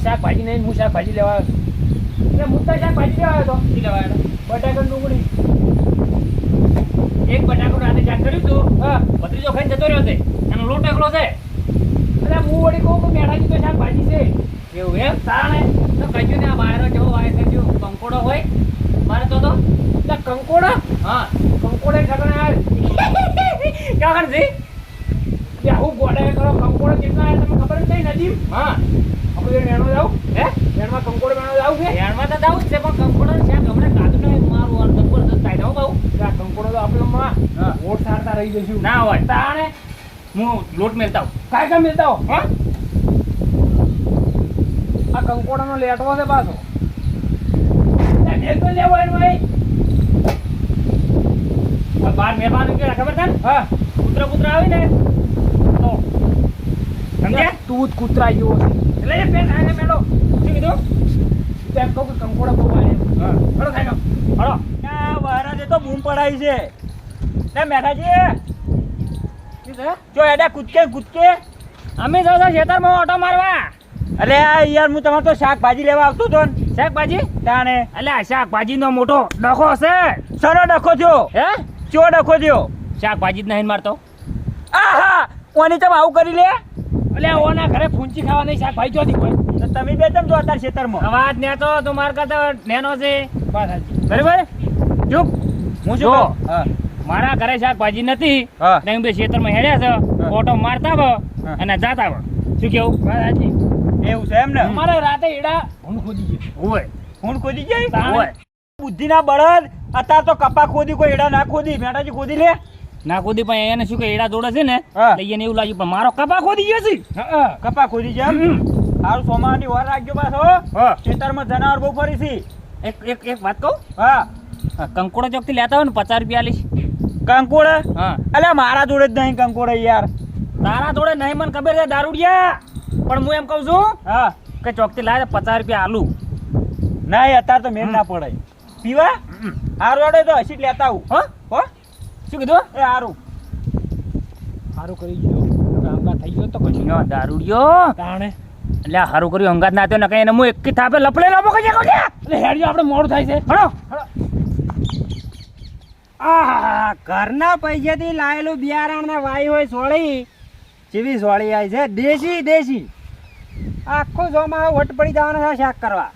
શાકભાજી નહીં, હું શાકભાજી લેવા આવ્યો. મુદ્દા શાકભાજી લેવા આવ્યો તો લેવા બટાકા ડુંગળી એક બટાકો રાતે શાક કર્યું તું. હા, ભત્રીજો ખાઈને જતો રહ્યો છે, એનો લોટ એકલો છે. એટલે હું વળી કહું કે મેળાજી તો શાકભાજી છે. એવું એમ તાણે તો કહ્યું ને આ બાયરો જેવો વાય છે, કંકોડો હોય મારે તો એટલે કંકોડો. હા, કંકોડે ઠકણા કાગળ છે હું ગોડા કરો. કંકોડો કેટલા આવ્યા તમને ખબર જ નહીં નજીમ. હા, આપણે વેણો જાવ હે વેણમાં કંકોડો વેણો જાવ છે. વેણમાં તો જાવ છે પણ કંકોડો છે હમણાં કાઢું નહીં મારું આ જબરદસ્ત થાય જાવ બાઉ. આ કંકોડો તો આપણે માં વોટ સારતા રહી જશું ના હોય તાણે હું લોટ મેલતા કાય કા મેલતા હો. હા, આ કંકોડાનો લેટવો છે પાછો મેલતો લેવો એનો ભાઈ. બાર મહેમાન કે ખબર છે ને. હા, કૂતરા આવી ને તો સમજ્યા તું જ કૂતરા જેવો છે એટલે એ પેન ખાઈને મેળો શું કીધું તેમ કહું કે કંકોડા બહુ આવે. હા, હળો ખાઈ લો હળો. મહારાજે તો બૂમ પડાવી છે ને મેઠાજી જો એડા કૂદકે અમે જાવ ખેતરમાં ઓટો મારવા. અરે યાર હું તમારે તો શાકભાજી લેવા આવતો હતો ને. શાકભાજી તાણે એટલે આ શાકભાજી નો મોટો ડખો હશે. સરો ડખો થયો હે ચો ડખો થયો શાકભાજી જ નહીં મારતો. આહા ઓની તમે આવું કરી લે. એટલે ઓના ઘરે ફૂંચી ખાવા નહીં શાકભાજી જોતી કોઈ તો તમે બે તમ જો અત્યારે ખેતરમાં અવાજ ને તો તું માર કરતા નેનો છે બરાબર. ચૂપ હું જો મારા ઘરે શાકભાજી નથી ને બે ખેતરમાં હેડ્યા છે ઓટો મારતા વ અને જાતા વ. શું કેવું હાજી એવું છે એમ ને. અમારે રાતે એડા હું ખોદી ગયો હોય. હું ખોદી જાય હોય બુદ્ધિ ના બળદ. અત્યારે તો કપા ખોદી કોઈ એડા ના ખોદી મેટાજી ખોદી લે ના ખોદી પણ એને શું કે એડા દોડે છે ને એને એવું લાગ્યું પણ મારો કપા ખોદી ગયો છે. કપા ખોદી જાય સારું સોમાની વાર રાખજો પાછો. ખેતરમાં જનાવર બહુ ફરી છે. એક વાત કહું. હા, કંકોડા ચોક થી લેતા હોય ને 50 રૂપિયા આલીશ. કંકોડા? હા, અલ્યા મારા જોડે જ નહીં કંકોડા યાર. તારા જોડે નહીં મને ખબર છે દારૂડિયા પણ હું એમ કહું છું હા કે ચોક થી લાવે 50 રૂપિયા આલુ. ના અત્યારે તો મેળ ના પડાય પીવા. હારું અડે તો હસી લેતા આવું. હો શું કીધું? એ હારું કરી ગયો અંગાત થઈ ગયો તો કશું ના દારૂડિયો તાણે. એટલે હારું કર્યું અંગાત ના થયો ને કઈ એને હું એક થાપે લપડે લાવો કઈ એટલે હેડજો આપણે મોડું થાય છે. હળો આ ઘરના પૈસાથી લાયેલું બિયારણ ને વાઈ હોય સોળી જેવી સોળી આવી છે દેશી આખો જોમાં વટ પડી જવાનો છે શાક કરવા.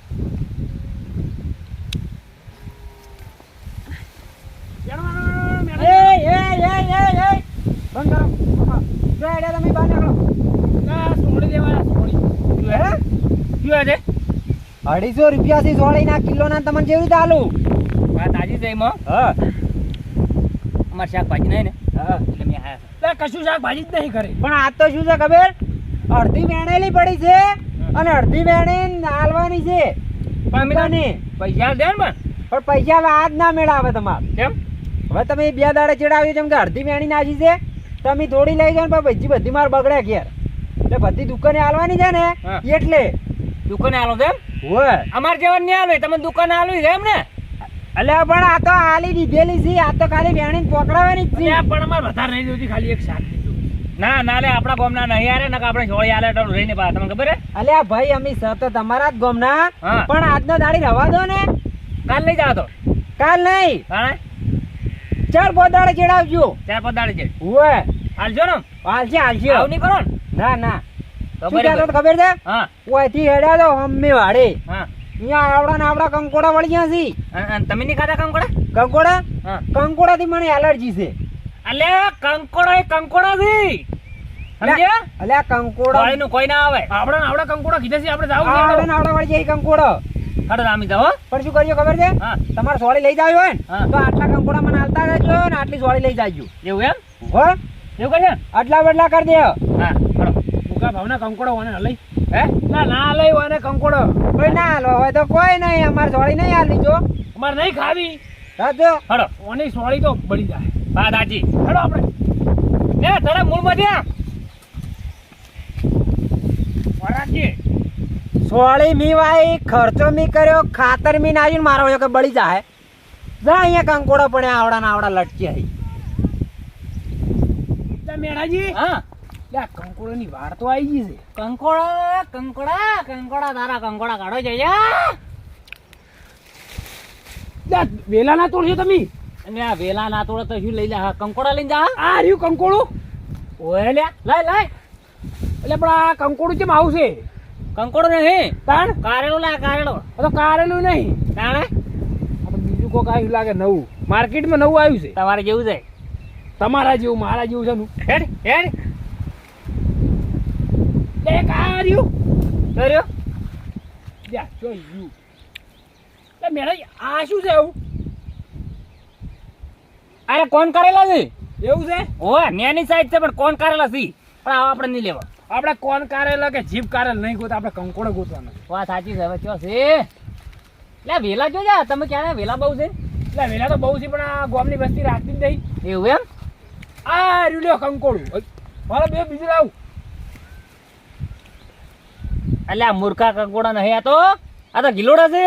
તમે બહાર નીકળો. સોળી લેવા સોળી 250 રૂપિયા સોળી ના કિલો ના તમને જેવી રીતે આલુ વાત આજે છે એમાં. હા, અમારે શાકભાજી નહીં ને. હા, એટલે મેં આયા કશું શાકભાજી જ નહીં કરે. પણ આ તો શું છે ખબર અડધી વેણેલી પડી છે અને અડધી વેણી આલવાની છે. પૈસા દે ને પણ પૈસા આજ ના મેળાવે તમારે. કેમ? હવે તમે 2 દાડે ચડાવ્યું જેમ કે અડધી વેણી નાખી છે તમે થોડી લઈ જાઓ ને પછી બધી માર બગડે ઘેર એટલે બધી દુકાને આલવાની છે ને એટલે દુકાને આલો છે એમ હોય. અમારે જેવા નહીં આલો તમે દુકાને આલવી છે એમ ને. એટલે પણ આ તો આલી દીધેલી છે આ તો ખાલી વેણી પકડાવાની જ છે પણ અમારે વધારે નહીં જોતી ખાલી એક શાક ના લે આપણા ગામના નહીં આરે ને આપણે જોડી આલે તો રહીને પા તમને ખબર હે. અલ્યા ભાઈ અમે સત તમારા જ ગામના પણ આજનો દાડી રવા દો ને. કાલ લઈ જાવ તો કાલ નહીં 4-5 દાડે ચડાવજો. 4-5 દાડે ચડ હોય હાલજો ને. હાલશે આવ નહીં કરો ના તો ખબર છે. હા, ઓયથી હેડ્યા તો અમ્મે વાડે. હા, અહીંયા આવડા કંકોડા વળી ગયા છે. તમે નહીં ખાતા કંકોડા થી મને એલર્જી છે. અલ્યા કંકોડા થી સમજ્યા? અલ્યા કંકોડા વાળીનું કોઈ ના આવે. આવડા કંકોડા કીધે છે આપણે જાવ આવડા વળી જાય કંકોડો. હાડો નામી જાવ પણ શું કર્યો ખબર છે તમારે સોળી લઈ જાવ હોય ને તો આટલા કંકોડા મને હાલતા રહેજો ને આટલી સોળી લઈ જાજો. એવું એમ હો એવું કરશે આટલા બદલા કરી દે. હા હાડો મુરગા ભાવના કંકોડો ઓને લઈ હે ના લઈ ઓને કંકોડો કોઈ ના હાલો હોય તો કોઈ નહીં, અમારે સોળી નહીં હાલી જો, અમારે નહીં ખાવી. રાજો હડો ઓની સોળી તો બળી જાય. હા દાજી હડો આપણે ને થોડા મૂળમાં દે વરાજી. સોળી મી વાઈ, ખર્ચો મી કર્યો, ખાતર મી નાખ્યું, મારો હોય કે બળી જાય. જા અહીંયા કંકોડો પડે આવડા ના આવડા લટકી આવી. મેણાજી હા લે કંકોડોની વાર તો આવી ગઈ છે. કંકોડા તારા કંકોડા કાઢો છે યા. લે વેલા ના તોડશો તમે. અને આ વેલા ના તોડે તો શું લઈ લે, કંકોડા લઈને જા. આ રહ્યું કંકોડું. ઓય લે લઈ લઈ. એટલે પણ આ કંકોડું કેમ આવશે? કંકોડો નહીં તાણ કારેલો લા કારેલો. આ તો કારેલું નહીં, તાણે આ તો બીજું કોક આવ્યું લાગે નવું, માર્કેટમાં નવું આવ્યું છે. તમારે જેવું છે. તમારા જેવું મારા જેવું છે નું. હેડ હેડ લે એક આ રહ્યું. કર્યો. લે જોઈ રહ્યું. લે મેણાજી આ શું છે એવું? અરે કોણ કારેલા છે? એવું છે? ઓય નેની સાઈડ છે પણ કોણ કારેલા છે, પણ આવા આપણે નહીં લેવા. આપણે કોણ કારેલા કે જીભ કારેલ નહીં ગોતા, આપણે કંકોડો ગોતવાનો. વાત સાચી છે. હવે ચો છે લે વેલા જો જા. તમે ક્યારે વેલા બહુ છે? એટલે વેલા તો બહુ છે પણ આ ગામની વસ્તી રાખતી જ નહીં. એવું એમ? આ રહ્યું લ્યો કંકોડું. મારે બે બીજું લાવું. એટલે આ મૂર્ખા કંકોડા નહીં, આ તો ગિલોડા છે.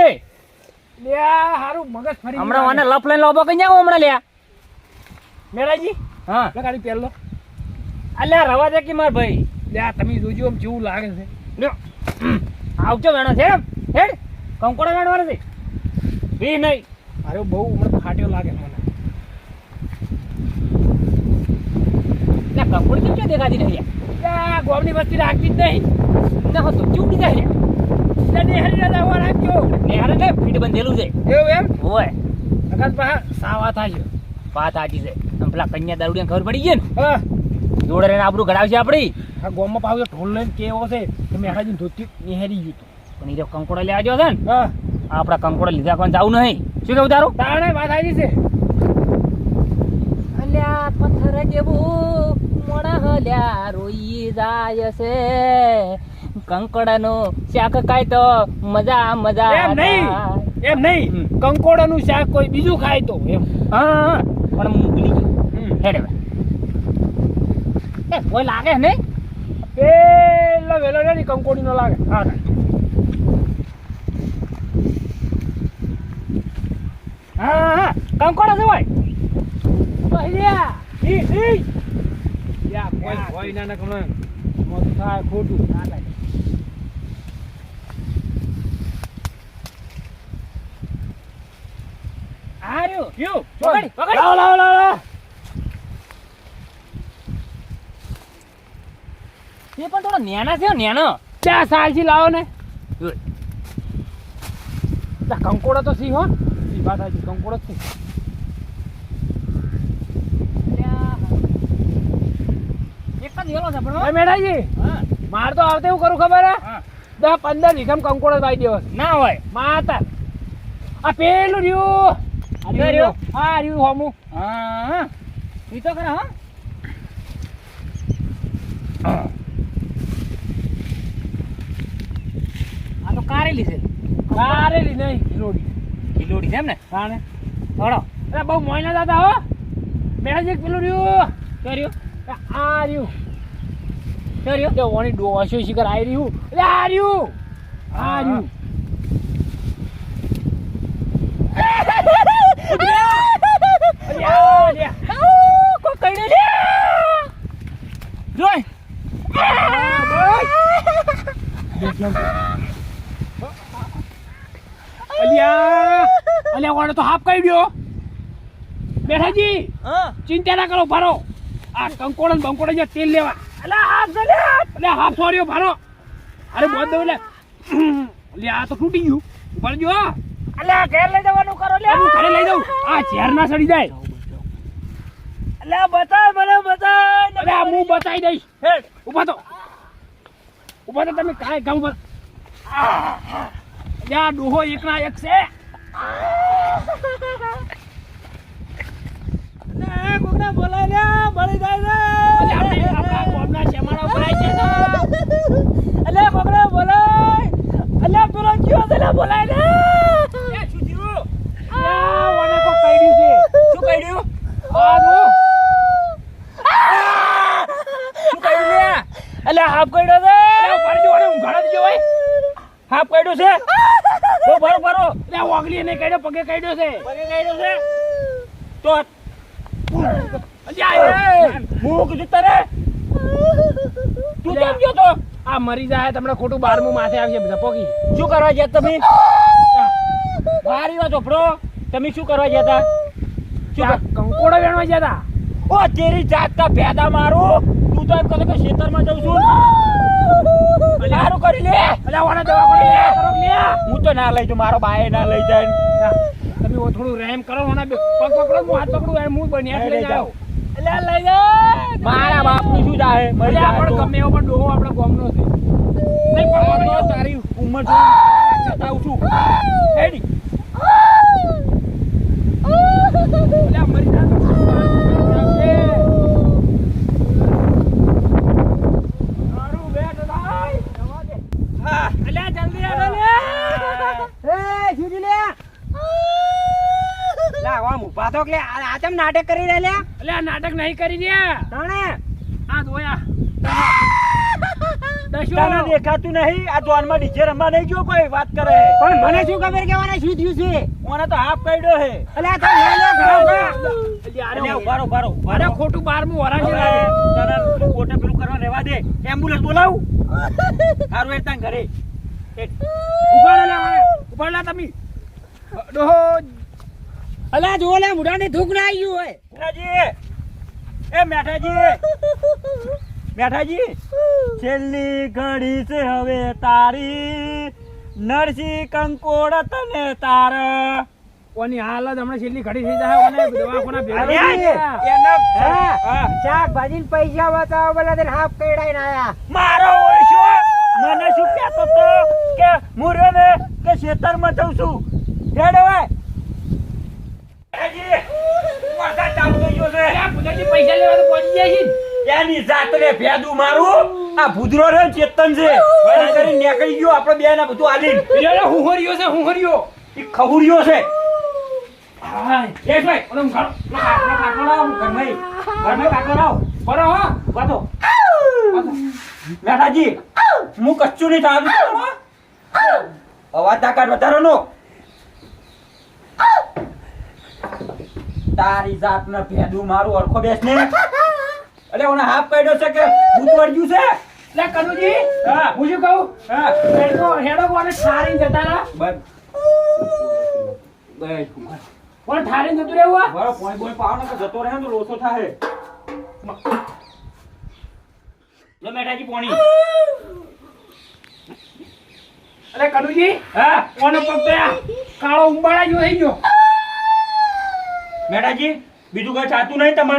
લે આ હારું મગજ ફરી ગયું. હમણાં મને લપ લઈને લોબો કઈ જાવ હમણાં લ્યા. મેળાજી હા લે ગાડી પહેરલો. અલ્યા રવા દે કે માર ભાઈ. લે આ તમે જોજો આમ જેવું લાગે છે. લ્યો આવજો વેણો છે એમ. હેડ કંકોડા વેણવાનો છે બી નહીં. અરે બહુ હમણાં ફાટ્યો લાગે મને. લે કંકોડી કેમ ક્યાં દેખાતી નહીં? લે આ ગામની વસ્તી રાખતી જ નહીં. ના હતો ચૂડી જાય. લે નેહરી ના દાવા રાખજો. નેહારે ને ફીટ બંધેલું છે. એવું એમ? ઓય અગર પા સાવા થાય. વાત સાચી છે. આમ પેલા કન્યા દારૂડિયા ખબર પડી ગઈ ને, હા જોડે રહીને આબરૂ ઘડાવશે આપણી. આ ગામમાં પાછો ઢોલ લઈને કેવો છે કે મેહાજી ધોતી નેહરી ગયું તું. પણ એ જો કંકોડા લેવા જો છે ને, હા આપણા કંકોડા લીધા કોણ જવું નહીં. શું કેવું તારું? તાણે વાત આવી છે. અલ્યા પથ્થર જેવું મોડા હલ્યા રોઈ જાય છે, કંકોડાનો શાક ખાય તો મજા મજા. એમ નહીં એમ નહીં, કંકોડાનું શાક કોઈ બીજું ખાય તો એમ. હા પણ હું ભૂલી ગયો. હેડ હવે એ કોઈ લાગે નહીં. પેલા વેલો ને કંકોડી નો લાગે. હા હા હા કંકોડા છે ભાઈ. કોઈ ના કમે મોટું થાય ખોટું ના થાય. આ રહ્યું કયું? પકડ, પકડ. લાવો લાવો લાવો. એ પણ થોડો નેના છે નેનો. ચા સાલજી લાવો ને. Good. કંકોડો તો સી હો. ઈ વાત આવી કંકોડો જ છે. એક જ યેલો છે પણ એ મેડાજી હા માર તો આવતે એવું કરું ખબર હે? હા 10-15 વીઘામાં કંકોડો વાઈ દેવો. ના હોય. માતા આ પેલું રહ્યું. આ કયું? રહ્યું. આ રહ્યું હોમું. હા ઈ તો કરે હા. આ તો કારેલી છે. કારેલી નહીં કિલોડી. કિલોડી છે એમ ને. હા ને. થોડો અરે બહુ મોયના દાદા હો. મેડાજી એક પેલું રહ્યું. કર્યો આ રહ્યું. કર્યો તે ઓની ડોસો શિખર આઈ રહ્યું. એટલે આ રહ્યું. આ રહ્યું. કોઈ કઈ લે જોઈ. અલ્યા ઓને તો હાફ કહી દો. બેઠાજી હા ચિંતા ના કરો, ભરો આ કંકોડો ને બંકોડો જે તેલ લેવા. અલ્યા હાફ છે લે. અલ્યા હાફ સોર્યો ભરો. અરે બોલ દો લે. અલ્યા આ તો તૂટી ગયું. ભરજો. અલ્યા ઘેર લઈ જવાનું કરો લે. હું ઘરે લઈ જાઉં. આ ઝેર ના સડી જાય. અલ્યા બતાય મને બતાય. અલ્યા હું બતાવી દઈશ. હેડ ઉભા તો તમે કાંઈ ગામ પર. અલ્યા ડોહો એકના એક છે. કોકને બોલાય લે મળી જાય અલ્યા આપણે આપણા ગામના શેમાડા ગભરાઈ ગયા અલ્યા બગડે બોલાય અલ્યા પેલો કયો છે લે બોલાય ને એ શું થયું આ ઓને કો કઈડ્યું છે શું કઈડ્યું આ જો શું કઈડ્યું લે અલ્યા હાફ કઈડ્યો છે અલ્યા પરજો ઓને ઊંઘાડા દેજો ભાઈ હાફ કઈડ્યો છે બરો અલ્યા ઓગલી ને કઈડ્યો પગે કઈડ્યો છે તો અલ્યા હું કીધું તારે તું કેમ ગયો તો આ મરી જાય તમને ખોટું 12મું માથે આવશે બધા પોકી શું કરવા ગયા તમે વારીનો ચોપડો તમે શું કરવા ગયા હતા શું કંકોડા વેણવા ગયા હતા ઓ તેરી જાતના ભેદા મારું તું તો એમ કહે કે ખેતરમાં જઉં છું સારું કરી લે અલ્યા ઓને દવા કરી લે કરો લે હું તો ના લઈ જઉં મારો બાએ ના લઈ જાય તમે થોડું રહેમ કરો ઓના પગ પકડો હું હાથ પકડું હું બન્યા લઈ જાવ અલ્યા લઈ જા મારા બાપનું શું જાહે મરી આપણે ગમે એવો પણ ડોહો આપણો ગામનો છે નહીં પણ તારી ઉંમર જોઈ જતાવું છું હેડી અલ્યા મરી જા અલ્યા જલ્દી આવો લે એ સુજી લે લા આમ ઉભા તો કે આ ચમ નાટક કરી રહ્યા લે અલ્યા નાટક નહીં કરી દે તણે આ જોયા તને દેખાતું નહીં આ જોનમાં ડીજે રમવા નહીં ગયો કોઈ વાત કરે પણ મને શું ખબર કે મને શું થયું છે મને તો હાફ કઈડ્યો છે અલ્યા તો લે લે ઘરો બારો અરે ખોટું 12મું વરા છે તને કોટે પેલું કરવા રહેવા દે એમ્બ્યુલન્સ બોલાવ હારું એ તાન ઘરે ઉભા લે તમે ડોહો અલ્યા જો લે મુડાને ધૂક ના આવ્યું હોય મેઠાજી છેલ્લી ઘડી છે હવે તારી નરસી કંકોડ તને તાર ઓની હાલત હમણાં છેલ્લી ઘડી થઈ જાય ઓને દવાખાના ભેગા શાકભાજી પૈસા બતાવો બોલા તે હાફ કઈડાઈ ના આયા મારો ઓળશો મને શું કહેતો તો કે મુર્યો ને કે ખેતરમાં જઉં છું હેડ હવે પૈસા લેવા તો પહોંચી જાય છે એની જાતને ભેદું મારું આ ભૂદરો રે ચેતન છે કરી નીકળી ગયો આપણે બે ના બધું આલી હુંહરિયો છે હુંહરિયો ઈ ખહુરિયો છે હા એ ભાઈ ઓમ ઘર કાટો લાવ ઘરમાં કાટો લાવ બરો હો વાતો મેઠાજી હું કચ્ચું નહીં થાતું અવાજ તાકાત વધારો નો તારી જાતને ભેદું મારું અરખો બેસ ને અલે ઓને હાફ કાઢ્યો છે કે ભૂત વળગ્યું છે લે કનુજી હા હું શું કહું હા હેડો કોને ઠારીને જતા રહા બસ કોણ ઠારીને જતું રહેવું બરો પોઈ બોય પાવનો કે જતો રહે તો લોસો થાહે લો મેઠાજી પોણી અલે કનુજી હા કોને પગ તો કાળો ઉંબાળા જો થઈ ગયો મેઠાજી બીજું કઈ ચાતું નહીં તમને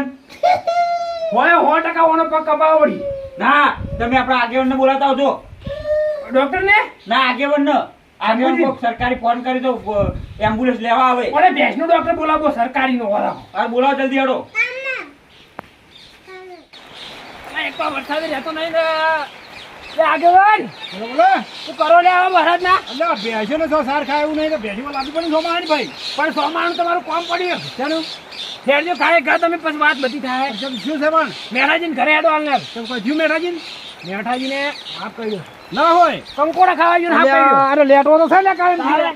હોય 100% ઓનો પગ કપાવડી ના તમે આપણા આગેવાનને બોલાતા આવજો ડોક્ટર ને ના આગેવાન કોક સરકારી ફોન કરી તો એમ્બ્યુલન્સ લેવા આવે ઓને ભેંસનો ડોક્ટર બોલાવો સરકારી નો વાળા આ બોલાવો જલ્દી હેડો એક તો વરસાદ રહેતો નહીં ને લે આગેવાન બોલો તું કરો લે આવા વરસાદ ના અલ્યા ભેંસો ને જો સાર ખાય એવું નહીં તો ભેંસમાં લાગુ પડી સોમાણી ભાઈ પણ સોમાનું તમારું કામ પડ્યું શાનું ફેરજો ખાય ઘર તમે પછી વાત બધી થાય શું છે પણ મેઠાજીને ઘરે હેડો હાલ તમે કોઈ જીવ મેઠાજી મેઠાજીને હાફ કહ્યું ના હોય કંકોડા ખાવા ગયો હાફ કહ્યું અરે લેટવો તો છે ને કાયમ તારે.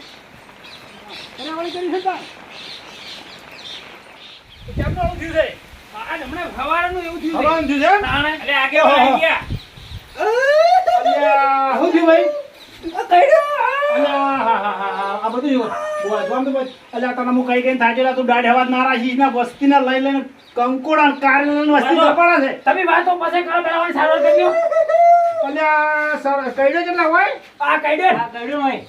અરે વળી કરી શકતા કેમનું આવું થયું છે આ હમણાં સવારનું એવું થયું છે હવાનું થયું છે એમ? તાણે. અરે આગેવાન આવી ગયા અલ્યા શું થયું ભાઈ અલ્યા આ બધું જોવા તો બસ અલ્યા તને હું કઈ કઈ થાકેલા તું દાઢ હવા નારાશી ના વસ્તીને લઈ લઈને કંકોડા કારેલાની વસ્તી કપાડા છે તમે વાતો પછી કરો પેલા સારવાર કરજો અલ્યા સર કઈડો કેટલા હોય આ કઈડે કઈડો નહીં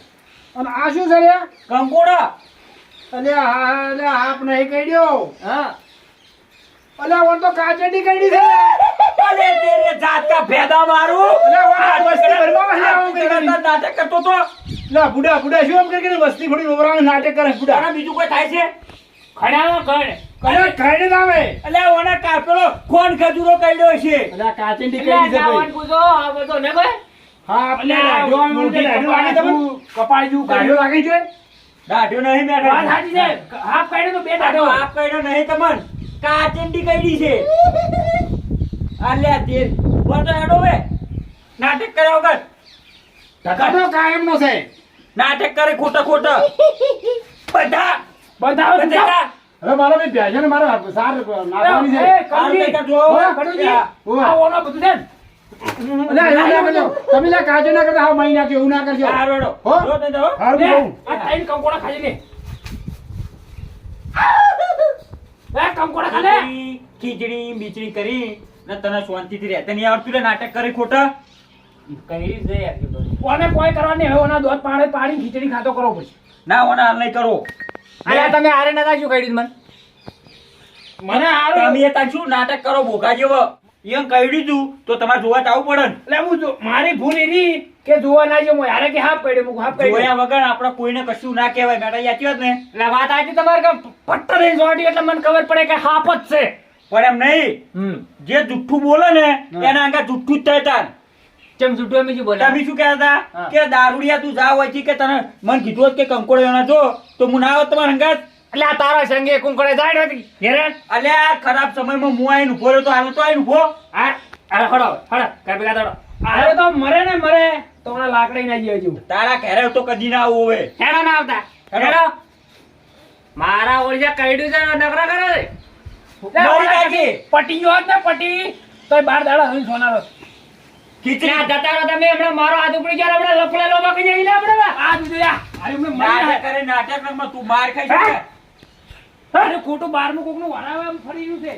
અને આ શું છે રે કંકોડા અલ્યા આપ નહીં કઈડ્યો હા અલ્યા ઓન તો કાચેડી કઈડી છે અલે તેરે જાત કા ભેદા મારું અલ્યા ઓન વસ્તી ભરવા હલ્યા આવું કરી કરી. નાટક કરતો તો લા બુડા શું એમ કરી વસ્તી ફોડી ઓવરાનું નાટક કરે બુડા તારા બીજું કોઈ થાય છે ખડાવો ખડ અરે ખાઈને જ આવે અલ્યા ઓના કાપેલો કોણ ખજૂરો કાઢ્યો છે અરે આ કાચિંડી એટલે કઈ છે જાવાન ભાઈ પૂછો આ બધો ને ભાઈ હા આપણે દાઢો આમ મોઢી દાઢો લાગે તમને કપાળ જેવું દાઢો લાગે છે દાઢ્યો નહીં મેં વાત સાચી છે હાફ કાઢ્યો તો બે દાઢો આપ કાઢ્યો નહીં તમન કાચિંડી કાઢી છે અલ્યા તે બોલતો હેડો વે નાટક કર્યા વગર ધક્કાતો કાયમનો છે નાટક કરે ખોટા ખોટા બધા બધાઓ બધા હવે મારો ભાઈ ભેજો ને મારો સાર નાખવાની છે એ કડુજી જો કડુજી ઓય. આ ઓનો બધું છે ને અલે એવું ના કરજો તમે લા કાજો ના કરતા હા મહી નાખ્યો એવું ના કરજો હારો હેડો હો? જો તે જો હારું લે, કહું આ ત્રણ કંકોડા ખાઈ લે એ કંકોડા ખા લે ખીચડી બીચડી કરી ને તને શાંતિથી રહેતા નહીં આવડતું લે નાટક કરે ખોટા કઈ છે યાર કોને કોઈ કરવાની નહીં હવે ઓના દૂધ પાણી પાણી ખીચડી ખાતો કરવો પડશે ના ઓના હાલ નહીં કરો અલ્યા તમે આરે નતા શું કાઢ્યું મને મને હારું તમે તા શું નાટક કરો બોકા જેવો એમ કહી દીધું તો તમારે જોવા જ આવવું પડે ને. એટલે હું મારી ભૂલ એની કે જોવા ના જો યારે કે હાફ પડ્યો હું હાફ પડ્યો જોયા વગર આપણે કોઈને કશું ના કહેવાય બેટા યાચી વાત ને એટલે વાત આજે તમારે કે પટ્ટર ની જોડી એટલે મને ખબર પડે કે હાફ જ છે પણ એમ નહીં જે જુઠ્ઠું બોલે ને એના આગળ જુઠ્ઠું જ થાય તાર ચમ જુઠ્ઠું અમે શું બોલ્યા તમે શું કહેતા હતા હા. કે દારૂડિયા તું જા હોય છે કે તને મને કીધું હોત કે કંકોડો ના જો તો હું ના આવત તમારા અંગાત એટલે આ તારા સંગે કુંકડે જાય હતી હેરાન અલ્યા આ ખરાબ સમયમાં હું આવીને ઉભો રહ્યો તો હાલ તો આવીને ઉભો આ અરે હડો હડો કઈ ભેગા દડો અરે તો મરે ને મરે તો મને લાકડી ના જીવે જેવું તારા ઘરે તો કદી ના આવું હવે હેડો ના આવતા હેડો. હેડો મારા ઓળજા કઈડું છે ને નકરા કરે છે મારી કાકી. પટી જો ને પટી તો 12 દાડા હવે સોનારો ખીચડી ના જતા રહો તમે હમણાં મારો હાથ ઉપડી ગયા હમણાં લફડેલો બાકી જાય ને આપણે આ દીધું યા અરે હમણાં મરી નાટક જાય. કરે નાટક રમવા તું માર ખાઈ હા? શકે અરે ખોટું 12મું કોકનું વરાવે એમ ફરી રહ્યું છે